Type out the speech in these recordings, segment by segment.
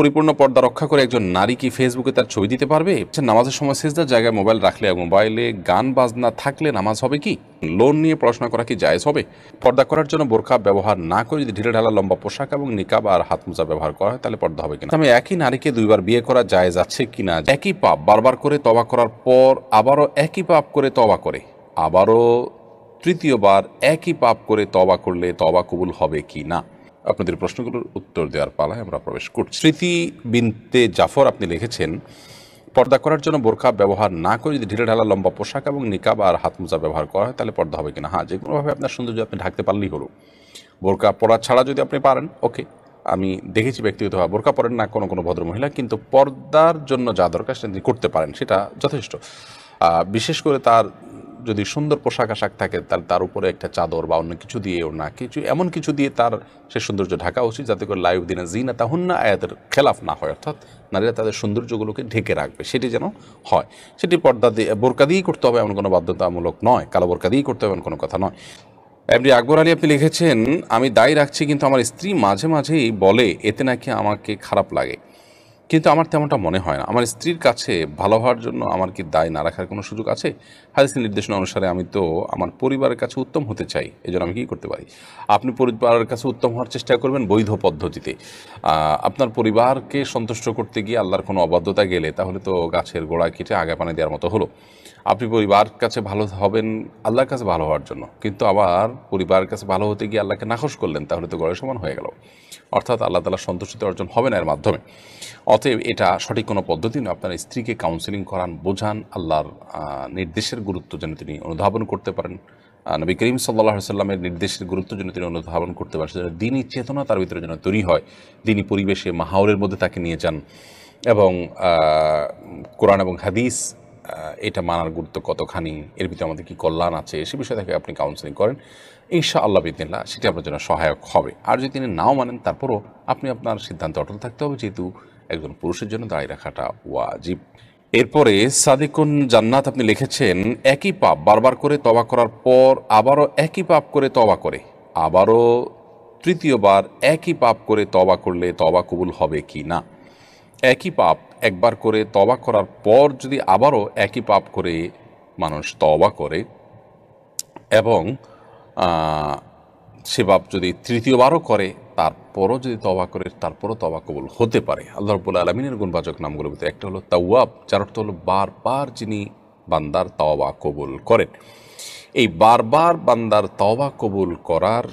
পরিপূর্ণ পর্দা রক্ষা করে একজন নারী কি ফেসবুকে তার ছবি দিতে পারবে? নামাজের সময় সিজদার জায়গায় মোবাইল রাখলে, মোবাইলে গান বাজনা থাকলে নামাজ হবে কি? লোন নিয়ে পড়াশোনা করা কি জায়েজ হবে? পর্দা করার জন্য বোরকা ব্যবহার না করে যদি ঢিলে ঢালা লম্বা পোশাক এবং নিকাব আর হাত মোজা ব্যবহার করা হয় তাহলে পর্দা হবে কিনা? আমি একই নারীকে দুইবার বিয়ে করা জায়েজ আছে কিনা? একই পাপ বারবার করে তওবা করার পর আবারও একই পাপ করে তওবা করে আবারও তৃতীয়বার একই পাপ করে তওবা করলে তওবা কবুল হবে কি না? আপনাদের প্রশ্নগুলোর উত্তর দেওয়ার পালায় আমরা প্রবেশ করছি। স্মৃতি বিনতে জাফর আপনি লিখেছেন, পর্দা করার জন্য বোরকা ব্যবহার না করে যদি ঢিলে ঢালা লম্বা পোশাক এবং নিকাব আর হাত মোজা ব্যবহার করা হয় তাহলে পর্দা হবে কিনা? হ্যাঁ, যে কোনোভাবে আপনার সৌন্দর্য আপনি ঢাকতে পারলেই হলো। বোরকা পরা ছাড়া যদি আপনি পারেন, ওকে। আমি দেখেছি ব্যক্তিগতভাবে বোরকা পরেন না কোনো কোনো ভদ্রমহিলা, কিন্তু পর্দার জন্য যা দরকার সেটা তিনি করতে পারেন, সেটা যথেষ্ট। বিশেষ করে তার যদি সুন্দর পোশাক আশাক থাকে তাহলে তার উপরে একটা চাদর বা অন্য কিছু দিয়ে, ওর না কিছু এমন কিছু দিয়ে তার সে সৌন্দর্য ঢাকা উচিত, যাতে করে লাইভ দিনে জিনা তাহুন্না আয়াতের খেলাফ না হয়, অর্থাৎ নারীরা তাদের সৌন্দর্যগুলোকে ঢেকে রাখবে, সেটি যেন হয়। সেটি পর্দা দিয়ে বোরকা দিয়েই করতে হবে এমন কোনো বাধ্যতামূলক নয়, কালো বোরকা দিয়েই করতে হবে এমন কোনো কথা নয়। এমনি আকবর আলী আপনি লিখেছেন, আমি দায় রাখছি কিন্তু আমার স্ত্রী মাঝে মাঝেই বলে এতে নাকি আমাকে খারাপ লাগে, কিন্তু আমার তেমনটা মনে হয় না। আমার স্ত্রীর কাছে ভালো হওয়ার জন্য আমার কি দায় না রাখার কোনো সুযোগ আছে? হাদিসের নির্দেশনা অনুসারে আমি তো আমার পরিবারের কাছে উত্তম হতে চাই, এই জন্য আমি কী করতে পারি? আপনি পরিবারের কাছে উত্তম হওয়ার চেষ্টা করবেন বৈধ পদ্ধতিতে। আপনার পরিবারকে সন্তুষ্ট করতে গিয়ে আল্লাহর কোনো অবাধ্যতা গেলে তাহলে তো গাছের গোড়া কেটে আগা পানি দেওয়ার মতো হলো। আপনি পরিবার কাছে ভালো হবেন আল্লাহর কাছে ভালো হওয়ার জন্য, কিন্তু আবার পরিবারের কাছে ভালো হতে গিয়ে আল্লাহকে নাখোশ করলেন, তাহলে তো গড়ের সমান হয়ে গেল, অর্থাৎ আল্লাহ তাআলার সন্তুষ্টিতে অর্জন হবে না এর মাধ্যমে। অতএব এটা সঠিক কোনো পদ্ধতি নয়। আপনার স্ত্রীকে কাউন্সেলিং করান, বোঝান, আল্লাহর নির্দেশের গুরুত্ব যেন তিনি অনুধাবন করতে পারেন, নবী করিম সাল্লাল্লাহু আলাইহি সাল্লামের নির্দেশের গুরুত্ব যেন তিনি অনুধাবন করতে পারেন, সেজন্য দিনী চেতনা তার ভিতরে যেন তৈরি হয়, দিনী পরিবেশে মাহৌলের মধ্যে তাকে নিয়ে যান, এবং কোরআন এবং হাদিস এটা মানার গুরুত্ব কতখানি, এর ভিতরে আমাদের কী কল্যাণ আছে, সে বিষয়ে তাকে আপনি কাউন্সেলিং করেন, ইনশাআল্লাহ বিদিনিল্লাহ সেটি আপনার জন্য সহায়ক হবে। আর যদি তিনি নাও মানেন, তারপরও আপনি আপনার সিদ্ধান্তে অটল থাকতে হবে, যেহেতু একজন পুরুষের জন্য দাঁড়িয়ে রাখাটা ওয়াজিব। এরপরে সাদিকুন জান্নাত আপনি লিখেছেন, একই পাপ বারবার করে তওবা করার পর আবারও একই পাপ করে তওবা করে আবারও তৃতীয়বার একই পাপ করে তওবা করলে তওবা কবুল হবে কি না? একই পাপ একবার করে তওবা করার পর যদি আবারও একই পাপ করে মানুষ তওবা করে এবং সে পাপ যদি তৃতীয়বারও করে, তারপরও যদি তওবা করে, তারপরও তওবা কবুল হতে পারে। আল্লাহ রাব্বুল আলামিনের গুণবাচক নামগুলোর ভিতরে একটা হলো তাওয়াব, যার অর্থ হলো বারবার যিনি বান্দার তওবা কবুল করেন। এই বারবার বান্দার তওবা কবুল করার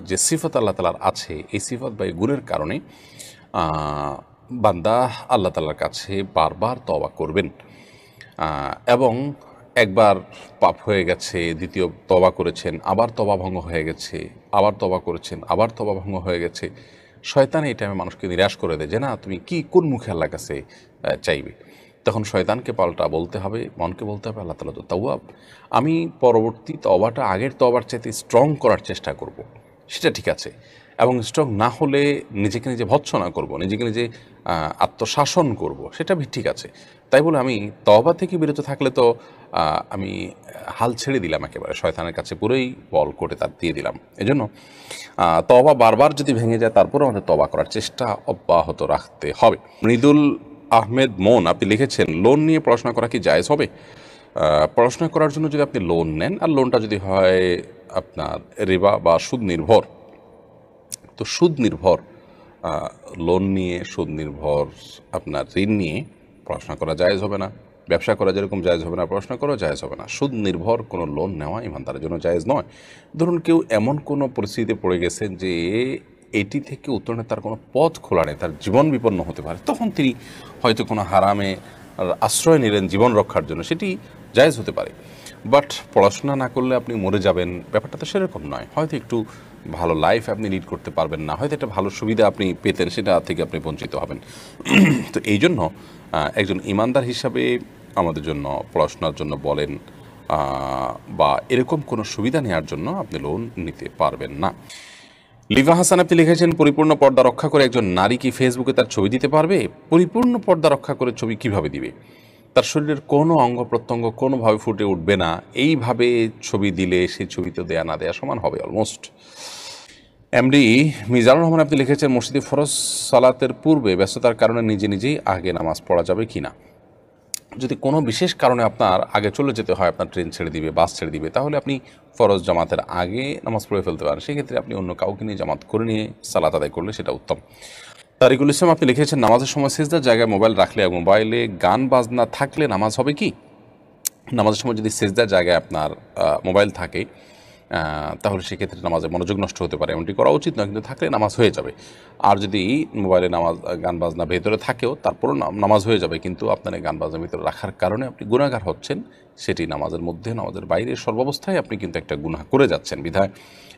যে সিফত আল্লাহ তাআলার আছে, এই সিফত বা এই গুণের কারণে বান্দা আল্লাহ তাআলার কাছে বারবার তওবা করবেন, এবং একবার পাপ হয়ে গেছে, দ্বিতীয় তওবা করেছেন, আবার তওবা ভঙ্গ হয়ে গেছে, আবার তওবা করেছেন, আবার তওবা ভঙ্গ হয়ে গেছে। শয়তান এই টাইমে মানুষকে নিরাশ করে দেয় যে না, তুমি কি কোন মুখে আল্লাহর কাছে চাইবে। তখন শয়তানকে পাল্টা বলতে হবে, মনকে বলতে হবে আল্লাহ তাআলা তো তাওয়াব, আমি পরবর্তী তওবাটা আগের তওবার চাইতে স্ট্রং করার চেষ্টা করব, সেটা ঠিক আছে। এবং স্ট্রং না হলে নিজেকে নিজে ভৎসনা করব, নিজেকে নিজে আত্মশাসন করব, সেটা ঠিক আছে। তাই বলে আমি তওবা থেকে বিরত থাকলে তো আমি হাল ছেড়ে দিলাম, একেবারে শয়তানের কাছে পুরোই বল কোটে তার দিয়ে দিলাম। এজন্য তওবা বারবার যদি ভেঙে যায়, তারপরে আমাদের তওবা করার চেষ্টা অব্যাহত রাখতে হবে। মৃদুল আহমেদ মন আপনি লিখেছেন, লোন নিয়ে পড়াশোনা করা কি জায়েজ হবে? পড়াশোনা করার জন্য যদি আপনি লোন নেন, আর লোনটা যদি হয় আপনার রিবা বা সুদ নির্ভর, তো সুদ নির্ভর লোন নিয়ে, সুদ নির্ভর আপনার ঋণ নিয়ে পড়াশোনা করা জায়েজ হবে না। ব্যবসা করা যেরকম জায়েজ হবে না, পড়াশোনা করাও জায়েজ হবে না। সুদ নির্ভর কোনো লোন নেওয়া ইমানদারের জন্য জায়েজ নয়। ধরুন কেউ এমন কোনো পরিস্থিতিতে পড়ে গেছেন যে এটি থেকে উত্তরণের তার কোনো পথ খোলা নেই, তার জীবন বিপন্ন হতে পারে, তখন তিনি হয়তো কোনো হারামে আশ্রয় নিলেন জীবন রক্ষার জন্য, সেটি জায়েজ হতে পারে। বাট পড়াশোনা না করলে আপনি মরে যাবেন, ব্যাপারটা তো সেরকম নয়। হয়তো একটু ভালো লাইফ আপনি লিড করতে পারবেন না, হয়তো একটা ভালো সুবিধা আপনি পেতেন, সেটা থেকে আপনি বঞ্চিত হবেন। তো এই জন্য একজন ইমানদার হিসাবে আমাদের জন্য পড়াশোনার জন্য বলেন বা এরকম কোনো সুবিধা নেওয়ার জন্য আপনি লোন নিতে পারবেন না। লিভা হাসান আপনি লিখেছেন, পরিপূর্ণ পর্দা রক্ষা করে একজন নারী কি ফেসবুকে তার ছবি দিতে পারবে? পরিপূর্ণ পর্দা রক্ষা করে ছবি কিভাবে দিবে? তার শরীরের কোনো অঙ্গ প্রত্যঙ্গ কোনোভাবে ফুটে উঠবে না, এইভাবে ছবি দিলে সেই ছবি তো দেয়া না দেয়া সমান হবে অলমোস্ট। এমডি মিজানুর রহমান আপনি লিখেছেন, মসজিদে ফরজ সালাতের পূর্বে ব্যস্ততার কারণে নিজে নিজেই আগে নামাজ পড়া যাবে কি না? যদি কোনো বিশেষ কারণে আপনার আগে চলে যেতে হয়, আপনার ট্রেন ছেড়ে দিবে, বাস ছেড়ে দিবে, তাহলে আপনি ফরজ জামাতের আগে নামাজ পড়ে ফেলতে পারেন। সেক্ষেত্রে আপনি অন্য কাউকে নিয়ে জামাত করে নিয়ে সালাত আদায় করলে সেটা উত্তম। তারিকুল ইসলাম আপনি লিখেছেন, নামাজের সময় সিজদার জায়গায় মোবাইল রাখলে এবং মোবাইলে গান বাজনা থাকলে নামাজ হবে কি? নামাজের সময় যদি সিজদার জায়গায় আপনার মোবাইল থাকে, তাহলে সেক্ষেত্রে নামাজে মনোযোগ নষ্ট হতে পারে, এমনটি করা উচিত নয়, কিন্তু থাকলে নামাজ হয়ে যাবে। আর যদি মোবাইলে নামাজ গান বাজনা ভেতরে থাকেও, তারপরও নামাজ হয়ে যাবে, কিন্তু আপনার এই গান বাজনা ভিতরে রাখার কারণে আপনি গুনাহগার হচ্ছেন। সেটি নামাজের মধ্যে, নামাজের বাইরে, সর্বাবস্থায় আপনি কিন্তু একটা গুনাহ করে যাচ্ছেন। বিধায়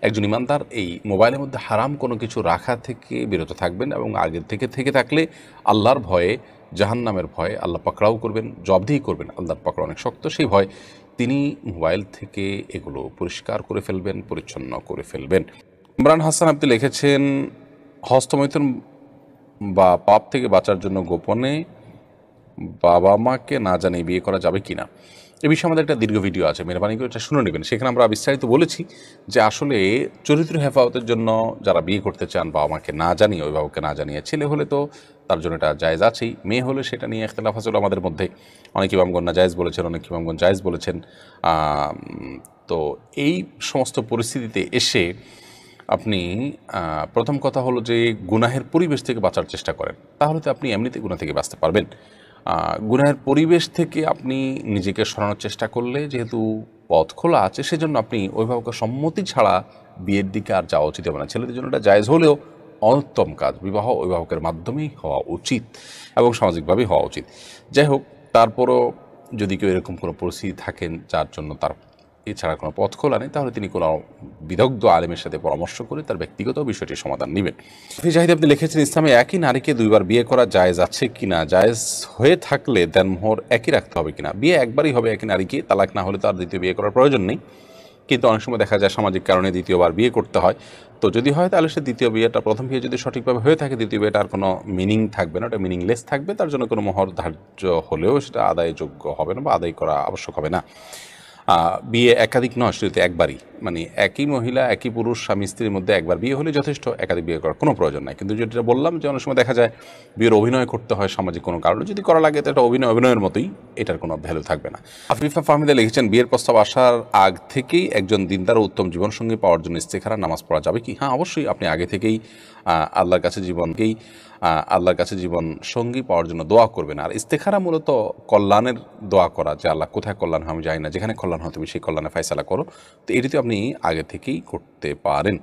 একজন ইমানদার এই মোবাইলের মধ্যে হারাম কোনো কিছু রাখা থেকে বিরত থাকবেন, এবং আগের থেকে থাকলে আল্লাহর ভয়ে, জাহান্নামের ভয়ে আল্লাহ পাকড়াও করবেন, জবাবদিহি করবেন। আল্লাহর পাকড়াও অনেক শক্ত, সেই ভয় তিনি মোবাইল থেকে এগুলো পরিষ্কার করে ফেলবেন, পরিচ্ছন্ন করে ফেলবেন। ইমরান হাসান আপনি লিখেছেন, হস্তমৈথুন বা পাপ থেকে বাঁচার জন্য গোপনে বাবা মাকে না জানিয়ে বিয়ে করা যাবে কি না? এ বিষয়ে আমাদের একটা দীর্ঘ ভিডিও আছে, মেহরবানি করে এটা শুনে নেবেন। সেখানে আমরা বিস্তারিত বলেছি যে আসলে চরিত্র হেফাজতের জন্য যারা বিয়ে করতে চান বাবা মাকে না জানিয়ে, অভিভাবককে না জানিয়ে, ছেলে হলে তো তার জন্য এটা জায়েজ আছেই, মেয়ে হলে সেটা নিয়ে ইখতিলাফ আছে আমাদের মধ্যে। অনেক ইমামগণ নাজায়েজ বলেছেন, অনেক ইমামগণ জায়েজ বলেছেন। তো এই সমস্ত পরিস্থিতিতে এসে আপনি প্রথম কথা হলো যে গুনাহের পরিবেশ থেকে বাঁচার চেষ্টা করেন, তাহলে তো আপনি এমনিতে গুনাহ থেকে বাঁচতে পারবেন। গুনাহের পরিবেশ থেকে আপনি নিজেকে সরানোর চেষ্টা করলে, যেহেতু পথ খোলা আছে, সেজন্য আপনি অভিভাবকের সম্মতি ছাড়া বিয়ের দিকে আর যাওয়া উচিত হবে না। ছেলেদের জন্য এটা জায়েজ হলেও অনুত্তম কাজ, বিবাহ অভিভাবকের মাধ্যমেই হওয়া উচিত এবং সামাজিকভাবেই হওয়া উচিত। যাই হোক, তারপরও যদি কেউ এরকম কোনো পরিস্থিতি থাকেন যার জন্য তার এছাড়া কোনো পথ খোলা নেই, তাহলে তিনি কোনো বিদগ্ধ আলেমের সাথে পরামর্শ করে তার ব্যক্তিগত বিষয়টির সমাধান নেবেন। জাহিদ আপনি লিখেছেন, ইসলামে একই নারীকে দুইবার বিয়ে করা জায়েজ আছে কিনা? জায়েজ হয়ে থাকলে দেনমোহর একই রাখতে হবে কিনা? বিয়ে একবারই হবে একই নারীকে, তালাক না হলে তার দ্বিতীয় বিয়ে করার প্রয়োজন নেই। কিন্তু অনেক সময় দেখা যায় সামাজিক কারণে দ্বিতীয়বার বিয়ে করতে হয়। তো যদি হয় তাহলে সে দ্বিতীয় বিয়েটা, প্রথম বিয়ে যদি সঠিকভাবে হয়ে থাকে, দ্বিতীয় বিয়েটা আর কোনো মিনিং থাকবে না, ওটা মিনিংলেস থাকবে। তার জন্য কোনো মোহর ধার্য হলেও সেটা আদায়যোগ্য হবে না বা আদায় করা আবশ্যক হবে না। বিয়ে একাধিক নয়, শুধু একবারই, মানে একই মহিলা একই পুরুষ স্বামী স্ত্রীর মধ্যে একবার বিয়ে হলে যথেষ্ট, একাধিক বিয়ে করার কোনো প্রয়োজন নাই। কিন্তু যেটা বললাম যে অনেক সময় দেখা যায় বিয়ের অভিনয় করতে হয় সামাজিক কোনো কারণে, যদি করা লাগে তো এটা অভিনয়ের মতোই, এটার কোনো ভ্যালু থাকবে না। আফিফা ফাহমিদা লিখেছেন, বিয়ের প্রস্তাব আসার আগ থেকেই একজন দিনদার ও উত্তম জীবনসঙ্গী পাওয়ার জন্য ইস্তেখারা নামাজ পড়া যাবে কি? হ্যাঁ, অবশ্যই। আপনি আগে থেকেই আল্লাহর কাছে জীবন সঙ্গী পাওয়ার জন্য দোয়া করবেন। আর ইস্তেখারা মূলত কল্যাণের দোয়া করা, যে আল্লাহ কোথায় কল্যাণ হয় আমি জানি না, যেখানে কল্যাণ হয় তুমি সেই কল্যাণে ফায়সালা করো। তো এটিতে আপনি আগে থেকেই করতে পারেন।